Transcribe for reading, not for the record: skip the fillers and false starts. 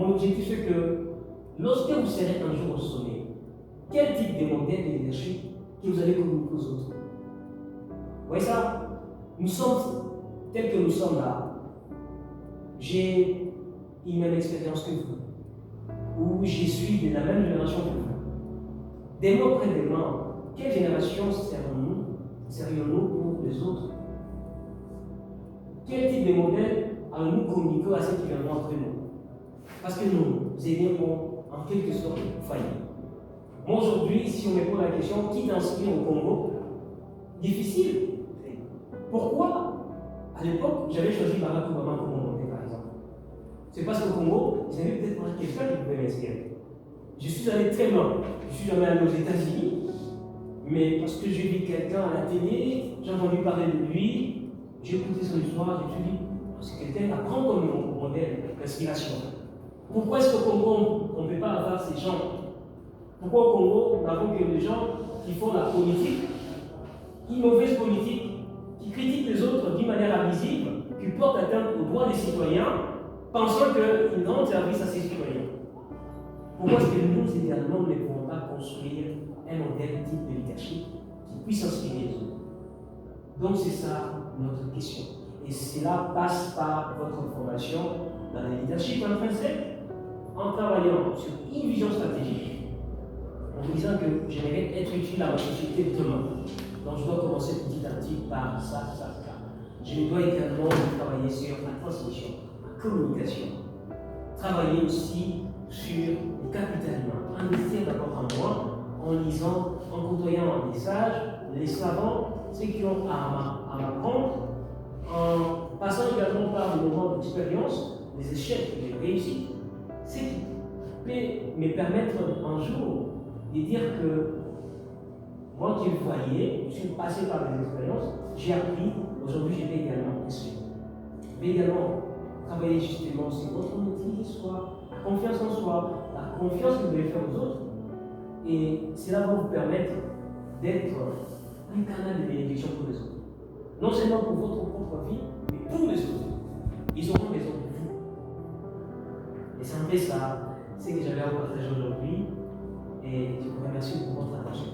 mon objectif c'est que lorsque vous serez un jour au sommet, quel type de modèle de leadership que vous allez communiquer aux autres? Vous voyez ça? Nous sommes tels que nous sommes là. J'ai une même expérience que vous, ou je suis de la même génération que vous. Des mots près des mains, quelle génération serions-nous pour les autres? Quel type de modèle allons-nous communiquer à ceux qui viendront après nous? Parce que nous aimons en quelque sorte faillir. Moi aujourd'hui, si on me pose la question, qui t'inspire au Congo? Difficile. Pourquoi? À l'époque, j'avais choisi Barack Obama comme mon modèle, par exemple. C'est parce qu'au Congo, ils avaient peut-être pas quelqu'un qui pouvait m'inspirer. Je suis allé très loin. Je ne suis jamais allé aux États-Unis, mais parce que j'ai vu quelqu'un à la télé, j'ai entendu parler de lui, j'ai écouté son histoire, je me suis dit, c'est quelqu'un à prendre comme modèle d'inspiration. Pourquoi est-ce qu'au Congo, on ne peut pas avoir ces gens? Pourquoi au Congo, nous n'avons que des gens qui font la politique, une mauvaise politique, qui critiquent les autres d'une manière invisible, qui portent atteinte aux droits des citoyens, pensant qu'ils rendent service à ces citoyens? Pourquoi est-ce que nous, également, ne pouvons pas construire un modèle type de leadership qui puisse inspirer les autres? Donc c'est ça notre question. Et cela passe par votre formation dans le leadership intrinsèque, en travaillant sur une vision stratégique, en disant que j'aimerais être utile à ma société de demain. Donc je dois commencer petit à petit par ça. Je dois également travailler sur la transmission, la communication. Travailler aussi sur le capital humain. Investir d'abord en moi, en lisant, en côtoyant les sages, les savants, ceux qui ont à m'apprendre, en passant également par des moments d'expérience, des échecs et des réussites, ce qui peut me permettre un jour de dire que moi qui le voyais, je suis passé par des expériences, j'ai appris, aujourd'hui je vais également inspirer. Je vais également travailler justement sur votre outil, soit la confiance en soi, la confiance que vous devez faire aux autres, et cela va vous permettre d'être un canal de bénédiction pour les autres. Non seulement pour votre propre vie, mais pour les autres. Ils auront besoin de vous. Et c'est un peu ça, ce que j'avais à vous partager aujourd'hui, et je vous remercie pour votre attention.